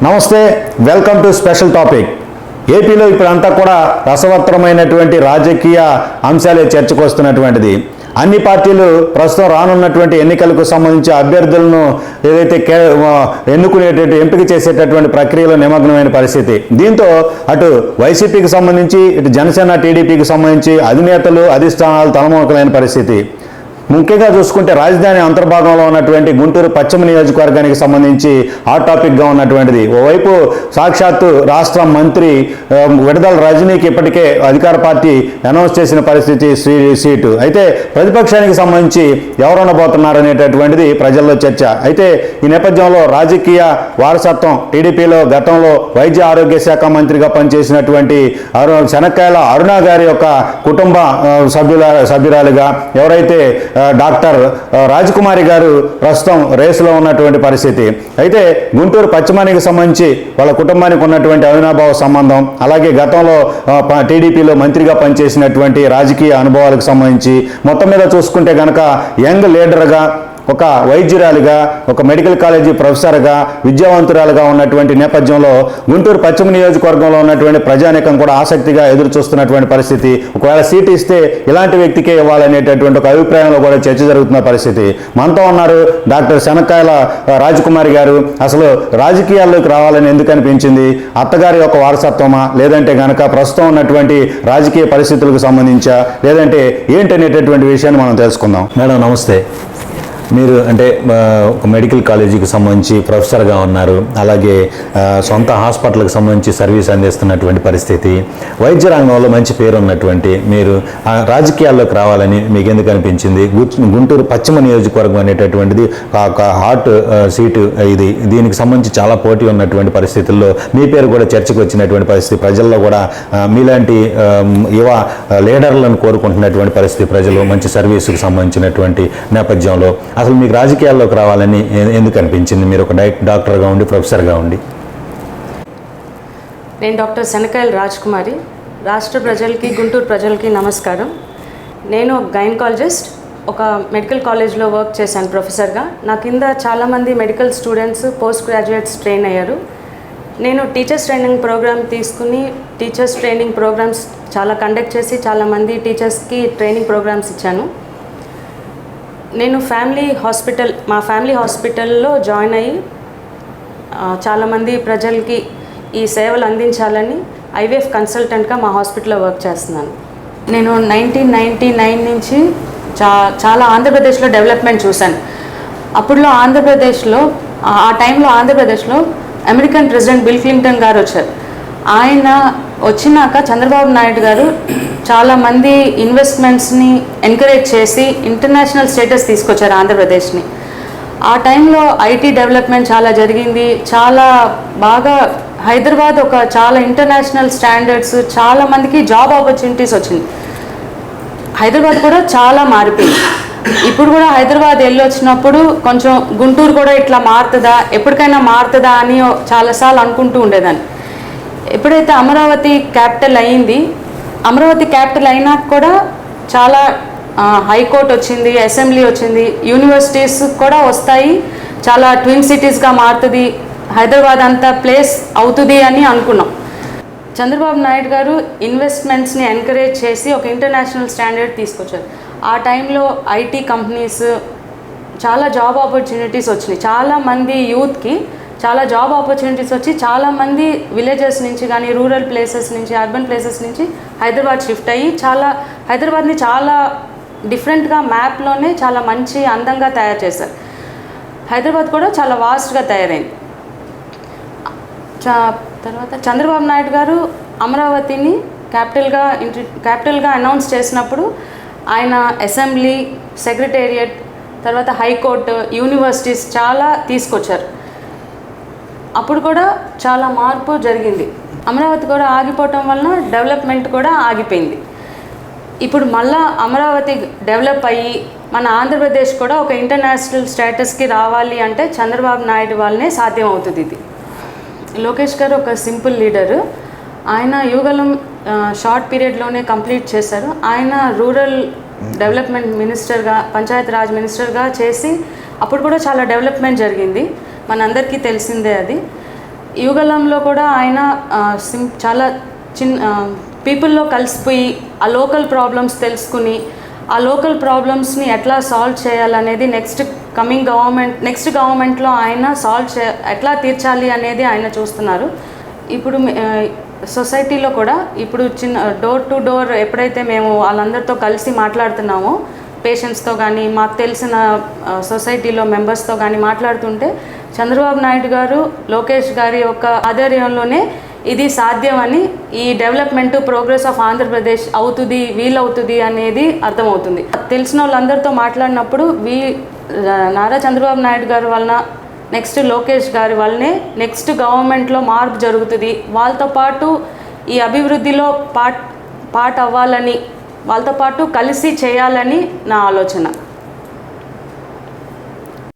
నమస్తే, welcome to special topic. ఏపీలో ఇప్పుడంతా కూడా రసవత్తరమైనటువంటి రాజకీయ అంశాలే చర్చకు వస్తున్నటువంటిది. అన్ని పార్టీలు ప్రస్తుతం రానున్నటువంటి ఎన్నికలకు సంబంధించి అభ్యర్థులను ఏదైతే ఎన్నుకునేటువంటి ఎంపిక చేసేటటువంటి ప్రక్రియలో నిమగ్నమైన పరిస్థితి. దీంతో అటు వైసీపీకి సంబంధించి ఇటు జనసేన టీడీపీకి సంబంధించి అధినేతలు అధిష్టానాలు తలమోకలేని పరిస్థితి. ముఖ్యంగా చూసుకుంటే రాజధాని అంతర్భాగంలో ఉన్నటువంటి గుంటూరు పశ్చిమ నియోజకవర్గానికి సంబంధించి హాట్ టాపిక్గా ఉన్నటువంటిది. ఓవైపు సాక్షాత్తు రాష్ట్ర మంత్రి విడదల రజనీకి ఇప్పటికే అధికార పార్టీ అనౌన్స్ చేసిన పరిస్థితి సీటు. అయితే ప్రతిపక్షానికి సంబంధించి ఎవరు ఉండబోతున్నారనేటటువంటిది ప్రజల్లో చర్చ. అయితే ఈ నేపథ్యంలో రాజకీయ వారసత్వం టీడీపీలో గతంలో వైద్య ఆరోగ్య శాఖ మంత్రిగా పనిచేసినటువంటి శనక్కాయల అరుణ గారి యొక్క కుటుంబ సభ్యురాలుగా ఎవరైతే డాక్టర్ రాజకుమారి గారు ప్రస్తుతం రేసులో ఉన్నటువంటి పరిస్థితి. అయితే గుంటూరు పశ్చిమానికి సంబంధించి వాళ్ళ కుటుంబానికి ఉన్నటువంటి అవినాభావ సంబంధం, అలాగే గతంలో టీడీపీలో మంత్రిగా పనిచేసినటువంటి రాజకీయ అనుభవాలకు సంబంధించి మొత్తం మీద చూసుకుంటే కనుక యంగ్ లీడర్గా, ఒక వైద్యురాలిగా, ఒక మెడికల్ కాలేజీ ప్రొఫెసర్గా, విద్యావంతురాలుగా ఉన్నటువంటి నేపథ్యంలో గుంటూరు పశ్చిమ నియోజకవర్గంలో ఉన్నటువంటి ప్రజానీకం కూడా ఆసక్తిగా ఎదురు చూస్తున్నటువంటి పరిస్థితి. ఒకవేళ సీటు ఇస్తే ఇలాంటి వ్యక్తికే ఇవ్వాలనేటటువంటి ఒక అభిప్రాయంలో కూడా చర్చ జరుగుతున్న పరిస్థితి. మనతో ఉన్నారు డాక్టర్ శనక్కాయల రాజకుమారి గారు. అసలు రాజకీయాల్లోకి రావాలని ఎందుకు అనిపించింది? అత్తగారి యొక్క వారసత్వమా, లేదంటే కనుక ప్రస్తుతం ఉన్నటువంటి రాజకీయ పరిస్థితులకు సంబంధించా, లేదంటే ఏంటనేటటువంటి విషయాన్ని మనం తెలుసుకుందాం. మేడం నమస్తే. మీరు అంటే ఒక మెడికల్ కాలేజీకి సంబంధించి ప్రొఫెసర్గా ఉన్నారు, అలాగే సొంత హాస్పిటల్కి సంబంధించి సర్వీస్ అందిస్తున్నటువంటి పరిస్థితి. వైద్య రంగంలో మంచి పేరు ఉన్నటువంటి మీరు రాజకీయాల్లోకి రావాలని మీకు ఎందుకు అనిపించింది? గుంటూరు పశ్చిమ నియోజకవర్గం అనేటటువంటిది ఒక హాట్ సీటు ఇది. దీనికి సంబంధించి చాలా పోటీ ఉన్నటువంటి పరిస్థితుల్లో మీ పేరు కూడా చర్చకు వచ్చినటువంటి పరిస్థితి. ప్రజల్లో కూడా మీలాంటి యువ లీడర్లను కోరుకుంటున్నటువంటి పరిస్థితి. ప్రజలు మంచి సర్వీసుకు సంబంధించినటువంటి నేపథ్యంలో అసలు మీకు రాజకీయాల్లోకి రావాలని ఎందుకు అనిపించింది? మీరు ఒక డాక్టర్గా ఉండి, ప్రొఫెసర్గా ఉండి. నేను డాక్టర్ శనక్కాయల రాజకుమారి. రాష్ట్ర ప్రజలకి, గుంటూరు ప్రజలకి నమస్కారం. నేను గైనకాలజిస్ట్, ఒక మెడికల్ కాలేజ్లో వర్క్ చేశాను ప్రొఫెసర్గా. నా కింద చాలామంది medical students, post graduates train అయ్యారు. నేను టీచర్స్ ట్రైనింగ్ ప్రోగ్రామ్ తీసుకుని టీచర్స్ ట్రైనింగ్ ప్రోగ్రామ్స్ చాలా కండక్ట్ చేసి చాలామంది టీచర్స్కి ట్రైనింగ్ ప్రోగ్రామ్స్ ఇచ్చాను. నేను మా ఫ్యామిలీ హాస్పిటల్లో జాయిన్ అయ్యి చాలామంది ప్రజలకి ఈ సేవలు అందించాలని ఐవీఎఫ్ కన్సల్టెంట్గా మా హాస్పిటల్లో వర్క్ చేస్తున్నాను. నేను 1999 నుంచి చాలా ఆంధ్రప్రదేశ్లో డెవలప్మెంట్ చూశాను. అప్పుడులో ఆ టైంలో ఆంధ్రప్రదేశ్లో అమెరికన్ ప్రెసిడెంట్ బిల్ క్లింటన్ గారు వచ్చారు. ఆయన వచ్చినాక చంద్రబాబు నాయుడు గారు చాలామంది ఇన్వెస్ట్మెంట్స్ని ఎంకరేజ్ చేసి ఇంటర్నేషనల్ స్టేటస్ తీసుకొచ్చారు ఆంధ్రప్రదేశ్ని. ఆ టైంలో ఐటీ డెవలప్మెంట్ చాలా జరిగింది. చాలా బాగా హైదరాబాద్ ఒక చాలా ఇంటర్నేషనల్ స్టాండర్డ్స్, చాలామందికి జాబ్ ఆపర్చునిటీస్ వచ్చింది. హైదరాబాద్ కూడా చాలా మారిపోయింది. ఇప్పుడు కూడా హైదరాబాద్ వెళ్ళి వచ్చినప్పుడు కొంచెం గుంటూరు కూడా ఇట్లా మారుతుందా, ఎప్పటికైనా మారుతుందా అని చాలాసార్లు అనుకుంటూ ఉండేదాన్ని. ఎప్పుడైతే అమరావతి క్యాపిటల్ అయింది, అమరావతి క్యాపిటల్ అయినాక కూడా చాలా హైకోర్టు వచ్చింది, అసెంబ్లీ వచ్చింది, యూనివర్సిటీస్ కూడా వస్తాయి, చాలా ట్విన్ సిటీస్గా మారుతుంది, హైదరాబాద్ అంతా ప్లేస్ అవుతుంది అని అనుకున్నాం. చంద్రబాబు నాయుడు గారు ఇన్వెస్ట్మెంట్స్ని ఎంకరేజ్ చేసి ఒక ఇంటర్నేషనల్ స్టాండర్డ్ తీసుకొచ్చారు. ఆ టైంలో ఐటీ కంపెనీస్, చాలా జాబ్ ఆపర్చునిటీస్ వచ్చినాయి. చాలామంది యూత్కి చాలా జాబ్ ఆపర్చునిటీస్ వచ్చి చాలామంది విలేజెస్ నుంచి కానీ, రూరల్ ప్లేసెస్ నుంచి, అర్బన్ ప్లేసెస్ నుంచి హైదరాబాద్ షిఫ్ట్ అయ్యి హైదరాబాద్ని చాలా డిఫరెంట్గా మ్యాప్లోనే చాలా మంచి అందంగా తయారు చేశారు. హైదరాబాద్ కూడా చాలా వాస్ట్గా తయారైంది. తర్వాత చంద్రబాబు నాయుడు గారు అమరావతిని క్యాపిటల్గా అనౌన్స్ చేసినప్పుడు ఆయన అసెంబ్లీ, సెక్రటేరియట్, తర్వాత హైకోర్టు, యూనివర్సిటీస్ చాలా తీసుకొచ్చారు. అప్పుడు కూడా చాలా మార్పు జరిగింది. అమరావతి కూడా ఆగిపోవటం వలన డెవలప్మెంట్ కూడా ఆగిపోయింది. ఇప్పుడు మళ్ళా అమరావతి డెవలప్ అయ్యి మన ఆంధ్రప్రదేశ్ కూడా ఒక ఇంటర్నేషనల్ స్టేటస్కి రావాలి అంటే చంద్రబాబు నాయుడు వల్లనే సాధ్యం అవుతుంది. ఇది లోకేష్ గారు ఒక సింపుల్ లీడరు. ఆయన యుగలం షార్ట్ పీరియడ్లోనే కంప్లీట్ చేశారు. ఆయన రూరల్ డెవలప్మెంట్ మినిస్టర్గా, పంచాయతీరాజ్ మినిస్టర్గా చేసి అప్పుడు కూడా చాలా డెవలప్మెంట్ జరిగింది. మనందరికీ తెలిసిందే అది. యుగలంలో కూడా ఆయన చాలా పీపుల్లో కలిసిపోయి ఆ లోకల్ ప్రాబ్లమ్స్ తెలుసుకుని ఆ లోకల్ ప్రాబ్లమ్స్ని ఎట్లా సాల్వ్ చేయాలనేది నెక్స్ట్ గవర్నమెంట్లో ఆయన ఎట్లా తీర్చాలి అనేది ఆయన చూస్తున్నారు. ఇప్పుడు సొసైటీలో కూడా ఇప్పుడు డోర్ టు డోర్ ఎప్పుడైతే మేము వాళ్ళందరితో కలిసి మాట్లాడుతున్నామో, పేషెంట్స్తో కానీ మాకు తెలిసిన సొసైటీలో మెంబర్స్తో కానీ మాట్లాడుతుంటే చంద్రబాబు నాయుడు గారు, లోకేష్ గారి యొక్క ఆధ్వర్యంలోనే ఇది సాధ్యమని, ఈ డెవలప్మెంట్ ప్రోగ్రెస్ ఆఫ్ ఆంధ్రప్రదేశ్ వీలవుతుంది అనేది అర్థమవుతుంది. తెలిసిన వాళ్ళందరితో మాట్లాడినప్పుడు నారా చంద్రబాబు నాయుడు గారి వలన, నెక్స్ట్ లోకేష్ గారి వల్లనే నెక్స్ట్ గవర్నమెంట్లో మార్పు జరుగుతుంది. వాళ్ళతో పాటు ఈ అభివృద్ధిలో పార్ట్ అవ్వాలని, వాళ్ళతో పాటు కలిసి చేయాలని నా ఆలోచన.